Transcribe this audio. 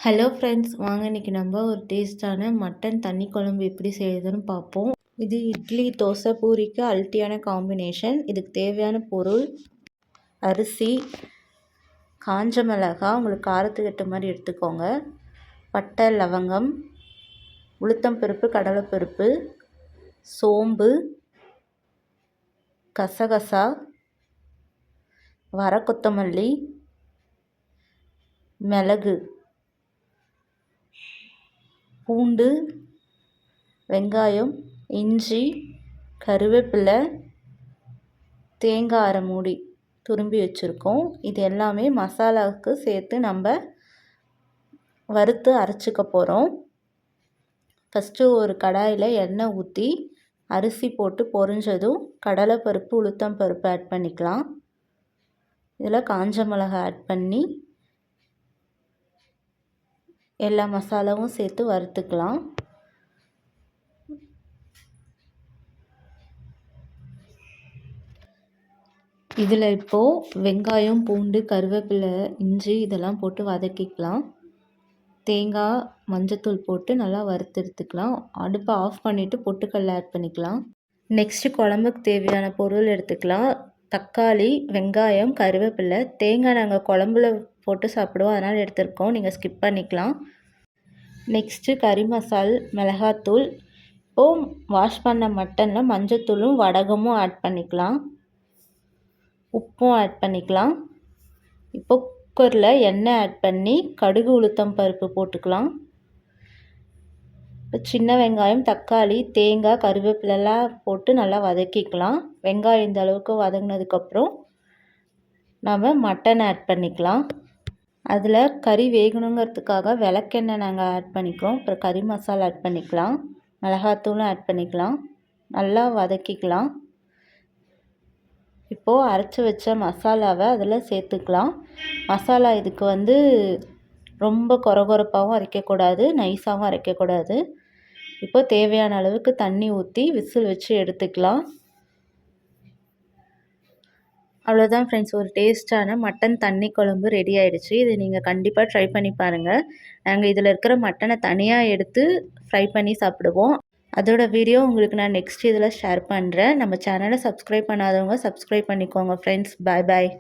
Hello friends, வாங்க இன்றைக்கி நம்ம ஒரு டேஸ்டான மட்டன் தண்ணி குழம்பு எப்படி செய்யுதுன்னு பார்ப்போம். இது இட்லி, தோசை, பூரிக்கு அல்ட்டியான காம்பினேஷன். இதுக்கு தேவையான பொருள்: அரிசி, காஞ்ச மிளகாய் உங்களுக்கு காரத்துக்கு ஏற்ற மாதிரி எடுத்துக்கோங்க, பட்டை, லவங்கம், உளுத்தம்பருப்பு, கடலைப்பருப்பு, சோம்பு, கசகசா, வர கொத்தமல்லி, மிளகு, பூண்டு, வெங்காயம், இஞ்சி, கருவேப்பிலை, தேங்காய் அரை மூடி துரும்பி வச்சுருக்கோம். இது எல்லாமே மசாலாவுக்கு சேர்த்து நம்ம வறுத்து அரைச்சிக்க போகிறோம். ஃபஸ்ட்டு ஒரு கடாயில் எண்ணெய் ஊற்றி அரிசி போட்டு பொரிஞ்சதும் கடலைப்பருப்பு, உளுத்தம் பருப்பு ஆட் பண்ணிக்கலாம். இதில் காஞ்ச மிளகாய் ஆட் பண்ணி எல்லா மசாலாவும் சேர்த்து வறுத்துக்கலாம். இதில் இப்போது வெங்காயம், பூண்டு, கருவேப்பிலை, இஞ்சி இதெல்லாம் போட்டு வதக்கிக்கலாம். தேங்காய், மஞ்சத்தூள் போட்டு நல்லா வறுத்தெடுத்துக்கலாம். அடுப்பை ஆஃப் பண்ணிவிட்டு பொட்டுக்கடலை ஆட் பண்ணிக்கலாம். நெக்ஸ்ட்டு குழம்புக்கு தேவையான பொருள் எடுத்துக்கலாம். தக்காளி, வெங்காயம், கருவேப்பிலை, தேங்காய் நாங்கள் குழம்புல போட்டு சாப்பிடுவோம், அதனால் எடுத்துருக்கோம், நீங்கள் ஸ்கிப் பண்ணிக்கலாம். நெக்ஸ்ட்டு கறி மசால், மிளகாத்தூள், இப்போது வாஷ் பண்ண மட்டனில் மஞ்சத்தூளும் வடகமும் ஆட் பண்ணிக்கலாம். உப்பும் ஆட் பண்ணிக்கலாம். இப்போ குக்கரில் எண்ணெய் ஆட் பண்ணி கடுகு, உளுத்தம் பருப்பு போட்டுக்கலாம். இப்போ சின்ன வெங்காயம், தக்காளி, தேங்காய், கருவேப்பிலெல்லாம் போட்டு நல்லா வதக்கிக்கலாம். வெங்காயம் இந்த அளவுக்கு வதங்கினதுக்கப்புறம் நம்ம மட்டன் ஆட் பண்ணிக்கலாம். அதில் கறி வேகணுங்கிறதுக்காக விளக்கெண்ணெய் நாங்கள் ஆட் பண்ணிக்கிறோம். அப்புறம் கறி மசாலா ஆட் பண்ணிக்கலாம், மிளகாத்தூளும் ஆட் பண்ணிக்கலாம். நல்லா வதக்கிக்கலாம். இப்போது அரைச்சி வச்ச மசாலாவை அதில் சேர்த்துக்கலாம். மசாலா இதுக்கு ரொம்ப கொரகொரப்பாகவும் அரைக்கக்கூடாது, நைஸாகவும் அரைக்கக்கூடாது. இப்போது தேவையான அளவுக்கு தண்ணி ஊற்றி விசில் வச்சு எடுத்துக்கலாம். அவ்வளோதான் ஃப்ரெண்ட்ஸ், ஒரு டேஸ்ட்டான மட்டன் தண்ணி குழம்பு ரெடி ஆகிடுச்சு. இது நீங்கள் கண்டிப்பாக ட்ரை பண்ணி பாருங்கள். நாங்கள் இதில் இருக்கிற மட்டனை தனியாக எடுத்து ஃப்ரை பண்ணி சாப்பிடுவோம். அதோட வீடியோ உங்களுக்கு நான் நெக்ஸ்ட் இதில் ஷேர் பண்ணுறேன். நம்ம சேனலை சப்ஸ்கிரைப் பண்ணாதவங்க சப்ஸ்கிரைப் பண்ணிக்கோங்க ஃப்ரெண்ட்ஸ். பாய் பாய்.